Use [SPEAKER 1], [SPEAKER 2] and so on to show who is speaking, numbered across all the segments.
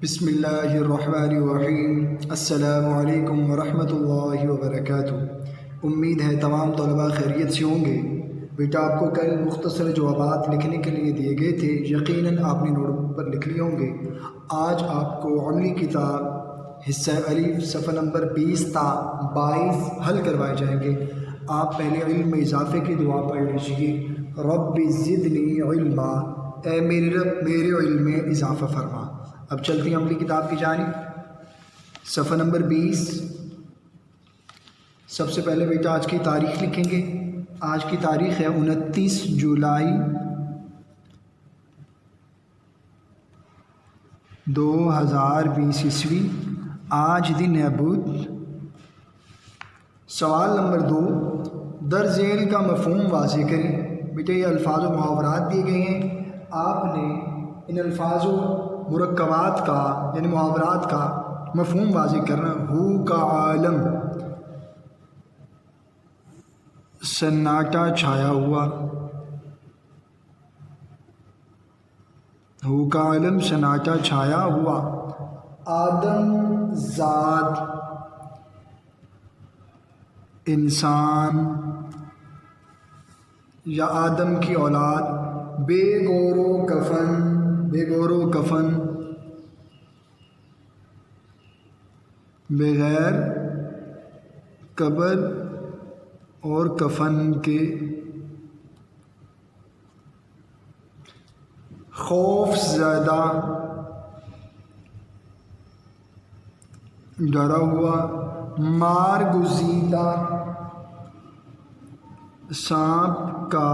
[SPEAKER 1] بسم اللہ الرحمن الرحیم۔ السلام علیکم ورحمۃ اللہ وبرکاتہ۔ امید ہے تمام طلباء خیریت سے ہوں گے۔ بیٹا آپ کو کل مختصر جوابات لکھنے کے لیے دیے گئے تھے، یقیناً آپ نے نوٹ بک پر لکھ لیے ہوں گے۔ آج آپ کو عملی کتاب حصہ الف صفحہ نمبر 20 تا 22 حل کروائے جائیں گے۔ آپ پہلے علم میں اضافے کی دعا پڑھ لیجیے، رب زدنی علما، اے میرے رب میرے علم میں اضافہ فرما۔ اب چلتے ہیں عملی کتاب کی جانب، صفحہ نمبر 20۔ سب سے پہلے بیٹا آج کی تاریخ لکھیں گے۔ آج کی تاریخ ہے 29 جولائی 2020 عیسوی۔ آج دن ہے بدھ۔ سوال نمبر 2، درج ذیل کا مفہوم واضح کریں۔ بیٹا یہ الفاظ و محاورات دیے گئے ہیں، آپ نے ان الفاظ و مرکبات کا یعنی محاورات کا مفہوم واضح کرنا۔ ہو کا عالم، سناٹا چھایا ہوا۔ ہو کا عالم، سناٹا چھایا ہوا۔ آدم زاد، انسان یا آدم کی اولاد۔ بے گور و کفن، بے گور و کفن، بغیر قبر اور کفن کے۔ خوف زدہ، ڈرا ہوا۔ مار گزیدہ، سانپ کا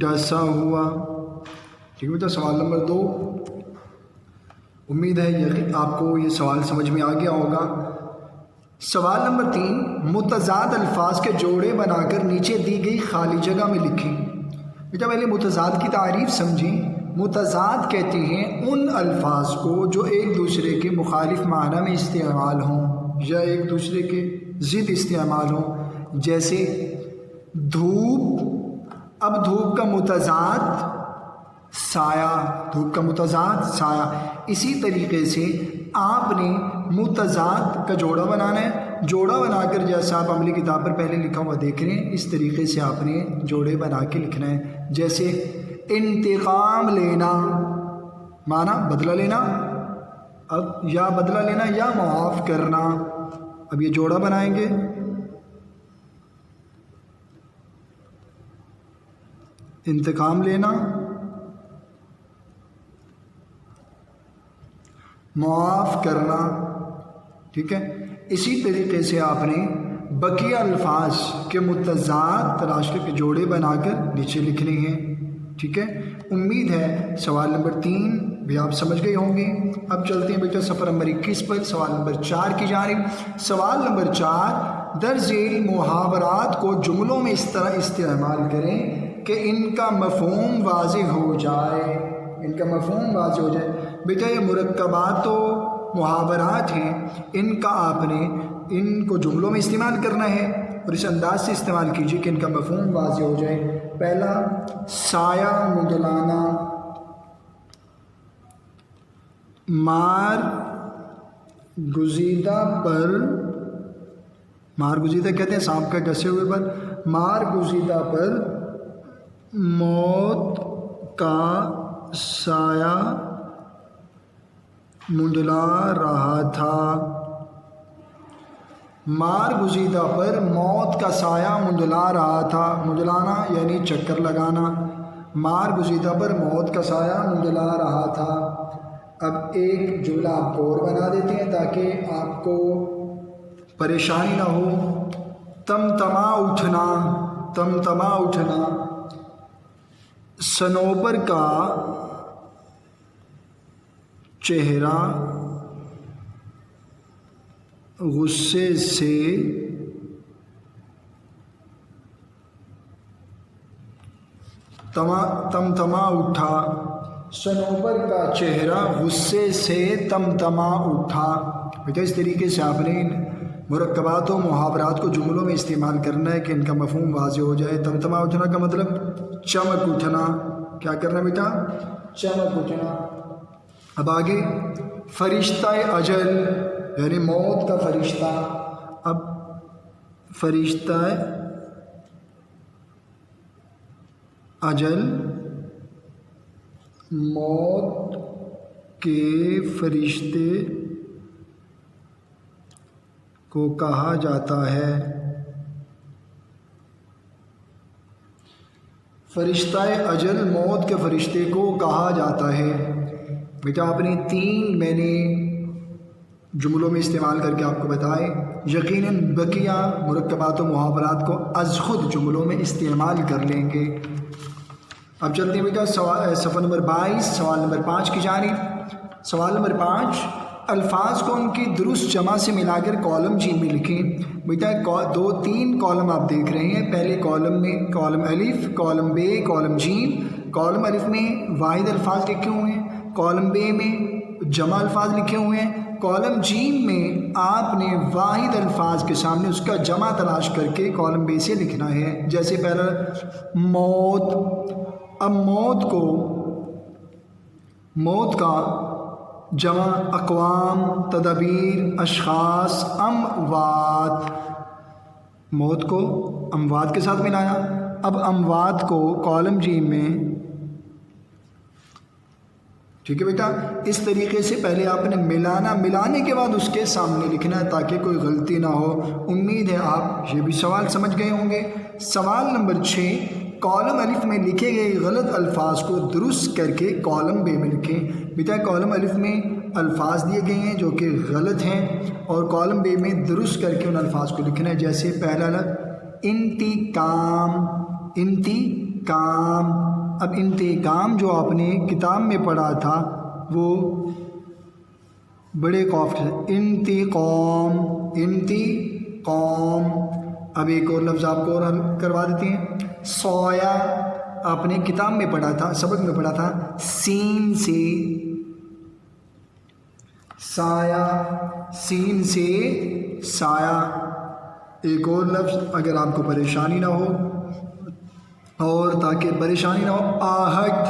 [SPEAKER 1] ڈسا ہوا۔ ٹھیک ہے بیٹا، سوال نمبر 2۔ امید ہے آپ کو یہ سوال سمجھ میں آ گیا ہوگا۔ سوال نمبر 3، متضاد الفاظ کے جوڑے بنا کر نیچے دی گئی خالی جگہ میں لکھیں۔ بیٹا پہلے متضاد کی تعریف سمجھیں۔ متضاد کہتے ہیں ان الفاظ کو جو ایک دوسرے کے مخالف معنی میں استعمال ہوں یا ایک دوسرے کے ضد استعمال ہوں، جیسے دھوپ۔ اب دھوپ کا متضاد سایہ، دھوپ کا متضاد سایہ۔ اسی طریقے سے آپ نے متضاد کا جوڑا بنانا ہے۔ جوڑا بنا کر جیسا آپ عملی کتاب پر پہلے لکھا ہوا دیکھ رہے ہیں، اس طریقے سے آپ نے جوڑے بنا کے لکھنا ہے۔ جیسے انتقام لینا، معنی بدلہ لینا، اب یا بدلہ لینا یا معاف کرنا۔ اب یہ جوڑا بنائیں گے۔ انتقام لینا، معاف کرنا، ٹھیک ہے۔ اسی طریقے سے آپ نے بقیہ الفاظ کے متضاد تلاش کر کے جوڑے بنا کر نیچے لکھنے ہیں، ٹھیک ہے۔ امید ہے سوال نمبر 3 بھی آپ سمجھ گئے ہوں گے۔ اب چلتے ہیں بیٹا صفحہ نمبر 21 پر، سوال نمبر 4 کی جانب۔ سوال نمبر 4، درج ذیل محاورات کو جملوں میں اس طرح استعمال کریں کہ ان کا مفہوم واضح ہو جائے، ان کا مفہوم واضح ہو جائے۔ بیٹا یہ مرکبات و محاورات ہیں، ان کا آپ نے ان کو جملوں میں استعمال کرنا ہے اور اس انداز سے استعمال کیجیے کہ ان کا مفہوم واضح ہو جائے۔ پہلا، سایہ منڈلانا۔ مار گزیدہ پر، مار گزیدہ کہتے ہیں سانپ کا ڈسے ہوئے پر، مار گزیدہ پر موت کا سایہ منڈلا رہا تھا۔ مار گزیدہ پر موت کا سایہ منڈلا رہا تھا۔ منڈلانا یعنی چکر لگانا۔ مار گزیدہ پر موت کا سایہ منڈلا رہا تھا۔ اب ایک جملہ آپ کو اور بنا دیتے ہیں تاکہ آپ کو پریشانی نہ ہو۔ تمتما اٹھنا، تمتما اٹھنا۔ صنوبر کا چہرہ غصے سے تمتما اٹھا۔ صنوبر کا چہرہ غصے سے تمتما اٹھا۔ بیٹا اس طریقے سے آپ نے مرکبات و محاورات کو جملوں میں استعمال کرنا ہے کہ ان کا مفہوم واضح ہو جائے۔ تمتما اٹھنا کا مطلب چمک اٹھنا، کیا کرنا بیٹا؟ چمک اٹھنا۔ اب آگے فرشتہ اجل یعنی موت کا فرشتہ. اب فرشتہ اجل موت کے فرشتے کو کہا جاتا ہے. فرشتہ اجل موت کے فرشتے کو کہا جاتا ہے. بیٹا آپ نے 3 میں نے جملوں میں استعمال کر کے آپ کو بتائے. یقیناً بقیہ مرکبات و محاورات کو از خود جملوں میں استعمال کر لیں گے. اب چلتے ہیں بیٹا صفحہ نمبر 22 سوال نمبر 5 کی جانب. سوال نمبر 5 الفاظ کو ان کی درست جمع سے ملا کر کالم جی میں لکھیں. بیٹا 2-3 کالم آپ دیکھ رہے ہیں. پہلے کالم میں کالم الف، کالم بے، کالم جیم. کالم الف میں واحد الفاظ لکھے ہوئے ہیں، کالم بے میں جمع الفاظ لکھے ہوئے ہیں، کالم جیم میں آپ نے واحد الفاظ کے سامنے اس کا جمع تلاش کر کے کالم بے سے لکھنا ہے. جیسے پہلا موت. اب موت کا جمع اقوام، تدابیر، اشخاص، اموات. موت کو اموات کے ساتھ ملایا. اب اموات کو کالم جیم میں، ٹھیک ہے بیٹا. اس طریقے سے پہلے آپ نے ملانے کے بعد اس کے سامنے لکھنا ہے تاکہ کوئی غلطی نہ ہو. امید ہے آپ یہ بھی سوال سمجھ گئے ہوں گے. سوال نمبر 6 کالم الف میں لکھے گئے غلط الفاظ کو درست کر کے کالم بے میں لکھیں. بیٹا کالم الف میں الفاظ دیے گئے ہیں جو کہ غلط ہیں اور کالم بے میں درست کر کے ان الفاظ کو لکھنا ہے. جیسے پہلا انتقام. اب انتقام جو آپ نے کتاب میں پڑھا تھا وہ بڑے قاف سے انتقام. اب ایک اور لفظ آپ کو اور حل کروا دیتے ہیں. سویا آپ نے کتاب میں پڑھا تھا، سبق میں پڑھا تھا سین سے سایہ. سین سے سایہ. ایک اور لفظ اگر آپ کو پریشانی نہ ہو اور تاکہ پریشانی نہ ہو، آہٹ.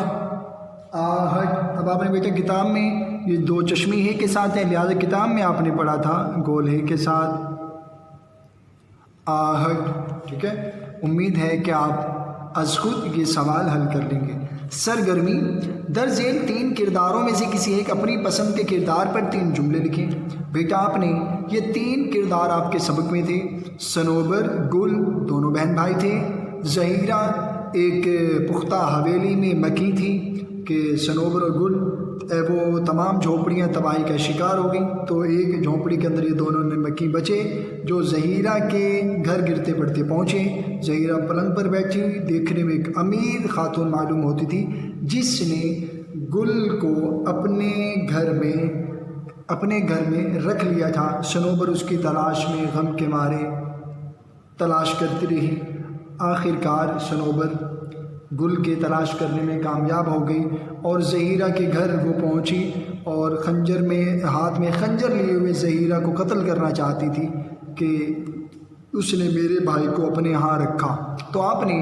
[SPEAKER 1] اب آپ نے بیٹا کتاب میں یہ 2 چشمی ہے کے ساتھ ہیں، لہٰذا کتاب میں آپ نے پڑھا تھا گول ہے کے ساتھ آہٹ. ٹھیک ہے. امید ہے کہ آپ از خود یہ سوال حل کر لیں گے. سرگرمی درج ذیل 3 کرداروں میں سے کسی ایک اپنی پسند کے کردار پر 3 جملے لکھیں. بیٹا آپ نے یہ 3 کردار آپ کے سبق میں تھے. صنوبر، گل دونوں بہن بھائی تھے. زہیرہ ایک پختہ حویلی میں مکی تھی کہ صنوبر اور گل وہ تمام جھونپڑیاں تباہی کا شکار ہو گئیں، تو ایک جھونپڑی کے اندر یہ دونوں نے مکی بچے جو زہیرہ کے گھر گرتے پڑتے پہنچے. زہیرہ پلنگ پر بیٹھی ہوئی دیکھنے میں ایک امیر خاتون معلوم ہوتی تھی جس نے گل کو اپنے گھر میں رکھ لیا تھا. صنوبر اس کی تلاش میں غم کے مارے تلاش کرتی رہی. آخر کار صنوبر گل کے تلاش کرنے میں کامیاب ہو گئی اور زہیرہ کے گھر وہ پہنچی اور ہاتھ میں خنجر لیے ہوئے زہیرہ کو قتل کرنا چاہتی تھی کہ اس نے میرے بھائی کو اپنے ہاں رکھا. تو آپ نے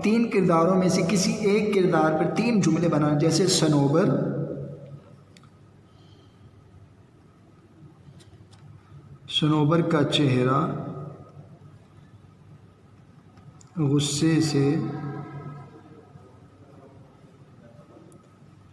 [SPEAKER 1] 3 کرداروں میں سے کسی ایک کردار پر 3 جملے بنائے. جیسے صنوبر کا چہرہ غصے سے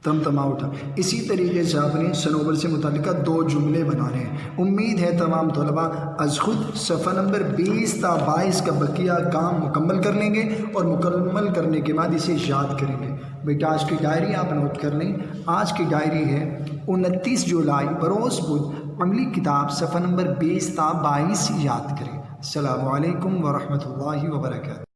[SPEAKER 1] تمتما اٹھا. اسی طریقے سے آپ نے صنوبر سے متعلقہ 2 جملے بنا رہے ہیں. امید ہے تمام طلباء از خود صفحہ نمبر 20 تا 22 کا بقیہ کام مکمل کر لیں گے اور مکمل کرنے کے بعد اسے یاد کریں گے. بیٹا آج کی ڈائری آپ نوٹ کر لیں. آج کی ڈائری ہے 29 جولائی بروز بدھ، عملی کتاب صفحہ نمبر 20 تا 22 یاد کریں. السلام علیکم ورحمۃ اللہ وبرکاتہ.